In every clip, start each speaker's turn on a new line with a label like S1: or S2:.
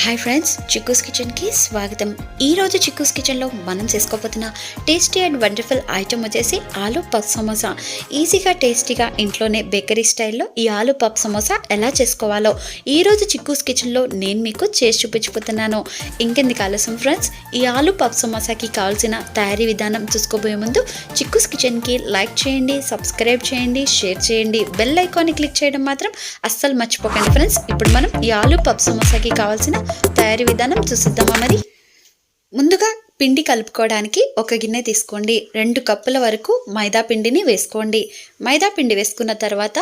S1: Hi friends, చిక్కూస్ కిచెన్కి స్వాగతం. ఈరోజు చిక్కూస్ కిచెన్లో మనం చేసుకోబోతున్న టేస్టీ అండ్ వండర్ఫుల్ ఐటమ్ వచ్చేసి ఆలూ పఫ్ సమోసా. ఈజీగా టేస్టీగా ఇంట్లోనే బేకరీ స్టైల్లో ఈ ఆలూ పఫ్ సమోసా ఎలా చేసుకోవాలో ఈరోజు చిక్కూస్ కిచెన్లో నేను మీకు చేసి చూపించబోతున్నాను. ఇంకెందుకు ఆలస్యం ఫ్రెండ్స్, ఈ ఆలూ పఫ్ సమోసాకి కావాల్సిన తయారీ విధానం చూసుకోబోయే ముందు చిక్కూస్ కిచెన్కి లైక్ చేయండి, సబ్స్క్రైబ్ చేయండి, షేర్ చేయండి, బెల్ ఐకాన్ని క్లిక్ చేయడం మాత్రం అస్సలు మర్చిపోకండి ఫ్రెండ్స్. ఇప్పుడు మనం ఈ ఆలూ పఫ్ సమోసాకి కావాల్సిన తయారీ విధానం చూసిద్దామా. మరి ముందుగా పిండి కలుపుకోవడానికి ఒక గిన్నె తీసుకోండి. 2 కప్పుల వరకు మైదా పిండిని వేసుకోండి. మైదా పిండి వేసుకున్న తర్వాత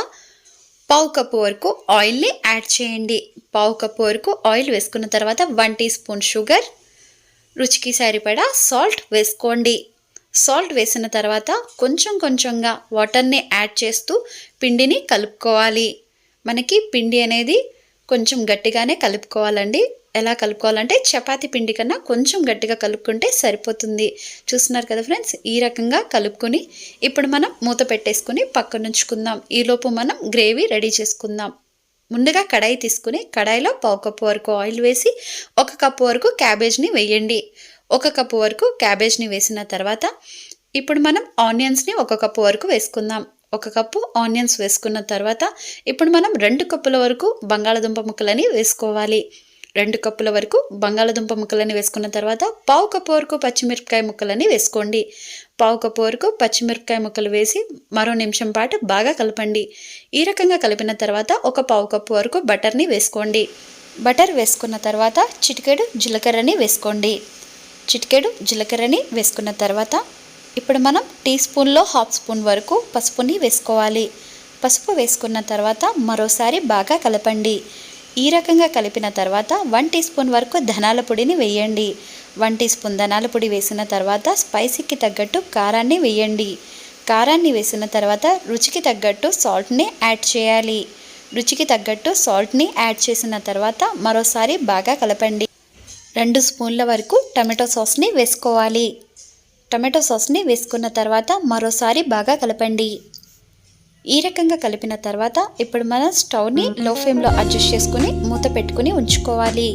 S1: 1/2 కప్పు వరకు ఆయిల్ని యాడ్ చేయండి. 1/2 కప్పు వరకు ఆయిల్ వేసుకున్న తర్వాత 1 టీ స్పూన్ షుగర్, రుచికి సరిపడా సాల్ట్ వేసుకోండి. సాల్ట్ వేసిన తర్వాత కొంచెంగా వాటర్ని యాడ్ చేస్తూ పిండిని కలుపుకోవాలి. మనకి పిండి అనేది కొంచెం గట్టిగానే కలుపుకోవాలండి. ఎలా కలుపుకోవాలంటే చపాతీ పిండి కన్నా కొంచెం గట్టిగా కలుపుకుంటే సరిపోతుంది. చూస్తున్నారు కదా ఫ్రెండ్స్, ఈ రకంగా కలుపుకొని ఇప్పుడు మనం మూత పెట్టేసుకుని పక్కన ఉంచుకుందాం. ఈలోపు మనం గ్రేవీ రెడీ చేసుకుందాం. ముందుగా కడాయి తీసుకుని కడాయిలో 1/2 కప్పు వరకు ఆయిల్ వేసి 1 కప్పు వరకు క్యాబేజ్ని వేయండి. 1 కప్పు వరకు క్యాబేజ్ని వేసిన తర్వాత ఇప్పుడు మనం ఆనియన్స్ని 1 కప్పు వరకు వేసుకుందాం. 1 కప్పు ఆనియన్స్ వేసుకున్న తర్వాత ఇప్పుడు మనం 2 కప్పుల వరకు బంగాళదుంప ముక్కలని వేసుకోవాలి. 2 కప్పుల వరకు బంగాళదుంప ముక్కలని వేసుకున్న తర్వాత 1/2 కప్పు వరకు పచ్చిమిరపకాయ ముక్కలని వేసుకోండి. 1/2 కప్పు వరకు పచ్చిమిరపకాయ ముక్కలు వేసి మరో నిమిషం పాటు బాగా కలపండి. ఈ రకంగా కలిపిన తర్వాత 1/2 కప్పు వరకు బటర్ని వేసుకోండి. బటర్ వేసుకున్న తర్వాత చిటికెడు జీలకర్రని వేసుకోండి. చిటికెడు జీలకర్రని వేసుకున్న తర్వాత ఇప్పుడు మనం టీ స్పూన్లో 1/2 స్పూన్ వరకు పసుపుని వేసుకోవాలి. పసుపు వేసుకున్న తర్వాత మరోసారి బాగా కలపండి. ఈ రకంగా కలిపిన తర్వాత 1 టీ స్పూన్ వరకు ధనియాల పొడిని వేయండి. 1 టీ స్పూన్ ధనియాల పొడి వేసిన తర్వాత స్పైసీకి తగ్గట్టు కారాన్ని వేయండి. కారాన్ని వేసిన తర్వాత రుచికి తగ్గట్టు సాల్ట్ని యాడ్ చేయాలి. రుచికి తగ్గట్టు సాల్ట్ని యాడ్ చేసిన తర్వాత మరోసారి బాగా కలపండి. 2 స్పూన్ల వరకు టమాటో సాస్ని వేసుకోవాలి. టమాటో సాస్ని వేసుకున్న తర్వాత మరోసారి బాగా కలపండి. ఈ రకంగా కలిపిన తర్వాత ఇప్పుడు మనం స్టవ్ని లో ఫ్లేమ్లో అడ్జస్ట్ చేసుకుని మూత పెట్టుకుని ఉంచుకోవాలి.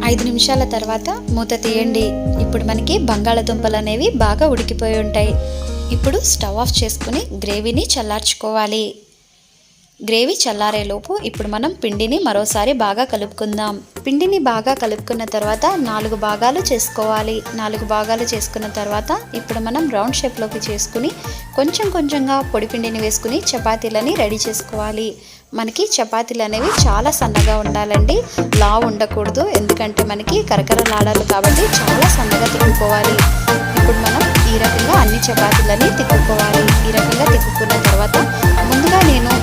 S1: 5 నిమిషాల తర్వాత మూత తీయండి. ఇప్పుడు మనకి బంగాళదుంపలు అనేవి బాగా ఉడికిపోయి ఉంటాయి. ఇప్పుడు స్టవ్ ఆఫ్ చేసుకుని గ్రేవీని చల్లార్చుకోవాలి. గ్రేవీ చల్లారేలోపు ఇప్పుడు మనం పిండిని మరోసారి బాగా కలుపుకుందాం. పిండిని బాగా కలుపుకున్న తర్వాత 4 భాగాలు చేసుకోవాలి. 4 భాగాలు చేసుకున్న తర్వాత ఇప్పుడు మనం రౌండ్ షేప్లోకి చేసుకుని కొంచెంగా పొడి పిండిని వేసుకుని చపాతీలని రెడీ చేసుకోవాలి. మనకి చపాతీలు అనేవి చాలా సన్నగా ఉండాలండి, లావు ఉండకూడదు. ఎందుకంటే మనకి కరకరలాడాలి కాబట్టి చాలా సన్నగా తిక్కుకోవాలి. ఇప్పుడు మనం ఈ రకంగా అన్ని చపాతీలని తిక్కుకోవాలి. ఈ రకంగా తిక్కుకున్న తర్వాత ముందుగా నేను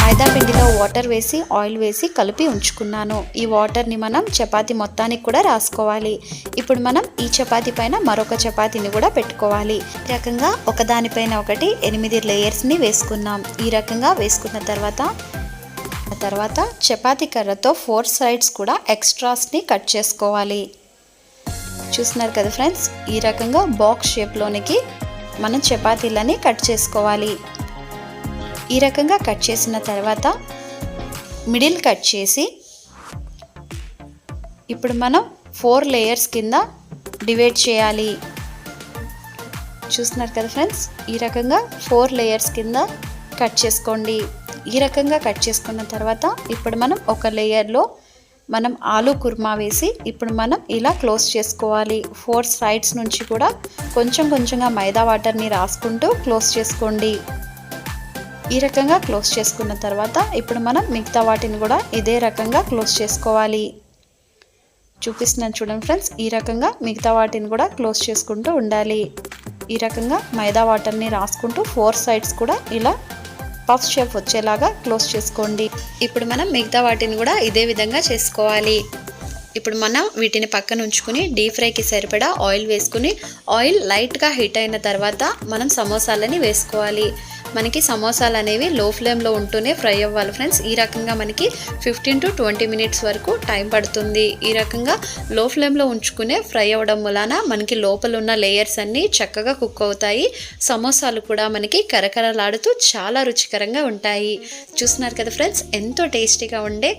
S1: మైదా పిండిలో వాటర్ వేసి ఆయిల్ వేసి కలిపి ఉంచుకున్నాను. ఈ వాటర్ని మనం చపాతీ మొత్తానికి కూడా రాసుకోవాలి. ఇప్పుడు మనం ఈ చపాతీ పైన మరొక చపాతీని కూడా పెట్టుకోవాలి. ఈ రకంగా ఒకదానిపైన ఒకటి 8 లేయర్స్ని వేసుకున్నాం. ఈ రకంగా వేసుకున్న తర్వాత చపాతీ కర్రతో 4 సైడ్స్ కూడా ఎక్స్ట్రాస్ని కట్ చేసుకోవాలి. చూస్తున్నారు కదా ఫ్రెండ్స్, ఈ రకంగా బాక్స్ షేప్లోనికి మనం చపాతీలని కట్ చేసుకోవాలి. ఈ రకంగా కట్ చేసిన తర్వాత మిడిల్ కట్ చేసి ఇప్పుడు మనం 4 లేయర్స్ కింద డివైడ్ చేయాలి. చూస్తున్నారు కదా ఫ్రెండ్స్, ఈ రకంగా 4 లేయర్స్ కింద కట్ చేసుకోండి. ఈ రకంగా కట్ చేసుకున్న తర్వాత ఇప్పుడు మనం ఒక లేయర్లో మనం ఆలూ కుర్మా వేసి ఇప్పుడు మనం ఇలా క్లోజ్ చేసుకోవాలి. 4 సైడ్స్ నుంచి కూడా కొంచెంగా మైదా వాటర్ని రాసుకుంటూ క్లోజ్ చేసుకోండి. ఈ రకంగా క్లోజ్ చేసుకున్న తర్వాత ఇప్పుడు మనం మిగతా వాటిని కూడా ఇదే రకంగా క్లోజ్ చేసుకోవాలి. చూపిస్తున్నాను చూడండి ఫ్రెండ్స్, ఈ రకంగా మిగతా వాటిని కూడా క్లోజ్ చేసుకుంటూ ఉండాలి. ఈ రకంగా మైదా వాటర్ని రాసుకుంటూ 4 సైడ్స్ కూడా ఇలా పఫ్ షేప్ వచ్చేలాగా క్లోజ్ చేసుకోండి. ఇప్పుడు మనం మిగతా వాటిని కూడా ఇదే విధంగా చేసుకోవాలి. ఇప్పుడు మనం వీటిని పక్కన ఉంచుకుని డీప్ ఫ్రైకి సరిపడా ఆయిల్ వేసుకుని ఆయిల్ లైట్గా హీట్ అయిన తర్వాత మనం సమోసాలని వేసుకోవాలి. మనకి సమోసాలు అనేవి లో ఫ్లేమ్లో ఉంటూనే ఫ్రై అవ్వాలి ఫ్రెండ్స్. ఈ రకంగా మనకి 15 to 20 మినిట్స్ వరకు టైం పడుతుంది. ఈ రకంగా లో ఫ్లేమ్లో ఉంచుకునే ఫ్రై అవ్వడం వలన మనకి లోపల ఉన్న లేయర్స్ అన్నీ చక్కగా కుక్ అవుతాయి. సమోసాలు కూడా మనకి కరకరలాడుతూ చాలా రుచికరంగా ఉంటాయి. చూస్తున్నారు కదా ఫ్రెండ్స్, ఎంతో టేస్టీగా ఉండే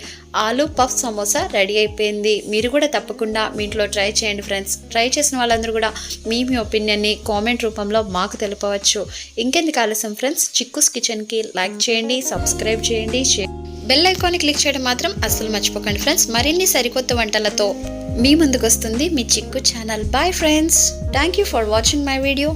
S1: ఆలూ పఫ్ సమోసా రెడీ అయిపోయింది. మీరు కూడా తప్పకుండా మీ ఇంట్లో ట్రై చేయండి ఫ్రెండ్స్. ట్రై చేసిన వాళ్ళందరూ కూడా మీ ఒపీనియన్ని కామెంట్ రూపంలో మాకు తెలుపవచ్చు. ఇంకెందుకు ఆలస్యం ఫ్రెండ్స్, చిక్కుస్ కిచెన్కి లైక్ చేయండి, సబ్స్క్రైబ్ చేయండి, బెల్ ఐకాన్ని క్లిక్ చేయడం మాత్రం అస్సలు మర్చిపోకండి ఫ్రెండ్స్. మరిన్ని సరికొత్త వంటలతో మీ ముందుకు వస్తుంది మీ చిక్కు channel. Bye friends, thank you for watching my video.